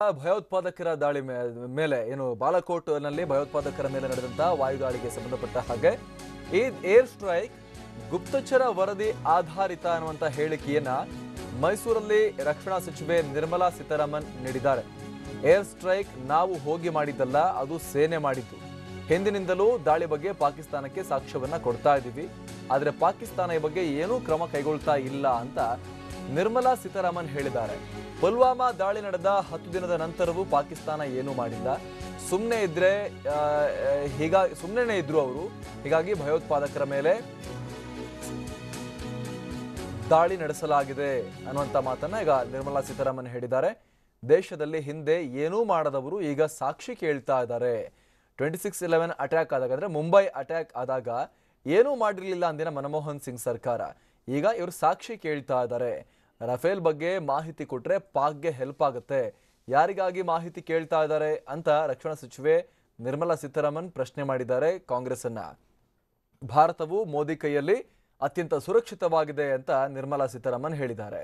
ಭಯೋತ್ಪಾದಕರ ದಾಳಿ ಮೇಲೆ ಏನು ಬಾಲಾಕೋಟ್ನಲ್ಲಿ ಭಯೋತ್ಪಾದಕರ ಮೇಲೆ ನಡೆದಂತಹ ವಾಯುದಾಳಿಗೆ ಸಂಬಂಧಪಟ್ಟ ಹಾಗೆ ಈ ಏರ್ ಸ್ಟ್ರೈಕ್ ಗುಪ್ತಚರ ವರದಿ ಆಧಾರಿತ ಅನ್ನುವಂತ ಹೇಳಿಕೆಯನ್ನ ಮೈಸೂರಲ್ಲಿ ರಕ್ಷಣಾ ಸಚಿವೆ ನಿರ್ಮಲಾ ಸೀತಾರಾಮನ್ ನೀಡಿದ್ದಾರೆ. ಏರ್ ಸ್ಟ್ರೈಕ್ ನಾವು ಹೋಗಿ ಮಾಡಿದ್ದಲ್ಲ, ಅದು ಸೇನೆ ಮಾಡಿದ್ದು. ಹಿಂದಿನಿಂದಲೂ ದಾಳಿ ಬಗ್ಗೆ ಪಾಕಿಸ್ತಾನಕ್ಕೆ ಸಾಕ್ಷ್ಯವನ್ನ ಕೊಡ್ತಾ ಇದ್ದೀವಿ, ಆದರೆ ಪಾಕಿಸ್ತಾನ ಈ ಬಗ್ಗೆ ಏನೂ ಕ್ರಮ ಕೈಗೊಳ್ತಾ ಇಲ್ಲ ಅಂತ ನಿರ್ಮಲಾ ಸೀತಾರಾಮನ್ ಹೇಳಿದ್ದಾರೆ. ಪುಲ್ವಾಮಾ ದಾಳಿ ನಡೆದ 10 ದಿನದ ನಂತರವೂ ಪಾಕಿಸ್ತಾನ ಏನೂ ಮಾಡಿಲ್ಲ, ಸುಮ್ಮನೆ ಇದ್ರು ಅವರು. ಹೀಗಾಗಿ ಭಯೋತ್ಪಾದಕರ ಮೇಲೆ ದಾಳಿ ನಡೆಸಲಾಗಿದೆ ಅನ್ನುವಂತ ಮಾತನ್ನ ಈಗ ನಿರ್ಮಲಾ ಸೀತಾರಾಮನ್ ಹೇಳಿದ್ದಾರೆ. ದೇಶದಲ್ಲಿ ಹಿಂದೆ ಏನೂ ಮಾಡದವರು ಈಗ ಸಾಕ್ಷಿ ಕೇಳ್ತಾ ಇದ್ದಾರೆ. 26/11 ಅಟ್ಯಾಕ್ ಆದಾಗ, ಅಂದ್ರೆ ಮುಂಬೈ ಅಟ್ಯಾಕ್ ಆದಾಗ ಏನೂ ಮಾಡಿರಲಿಲ್ಲ ಅಂದಿನ ಮನಮೋಹನ್ ಸಿಂಗ್ ಸರ್ಕಾರ. ಈಗ ಇವರು ಸಾಕ್ಷಿ ಕೇಳ್ತಾ ಇದ್ದಾರೆ. ರಫೇಲ್ ಬಗ್ಗೆ ಮಾಹಿತಿ ಕೊಟ್ರೆ ಪಾಕ್ಗೆ ಹೆಲ್ಪ್ ಆಗುತ್ತೆ. ಯಾರಿಗಾಗಿ ಮಾಹಿತಿ ಕೇಳ್ತಾ ಇದ್ದಾರೆ ಅಂತ ರಕ್ಷಣಾ ಸಚಿವೆ ನಿರ್ಮಲಾ ಸೀತಾರಾಮನ್ ಪ್ರಶ್ನೆ ಮಾಡಿದ್ದಾರೆ ಕಾಂಗ್ರೆಸ್ ಅನ್ನ. ಭಾರತವು ಮೋದಿ ಕೈಯಲ್ಲಿ ಅತ್ಯಂತ ಸುರಕ್ಷಿತವಾಗಿದೆ ಅಂತ ನಿರ್ಮಲಾ ಸೀತಾರಾಮನ್ ಹೇಳಿದ್ದಾರೆ.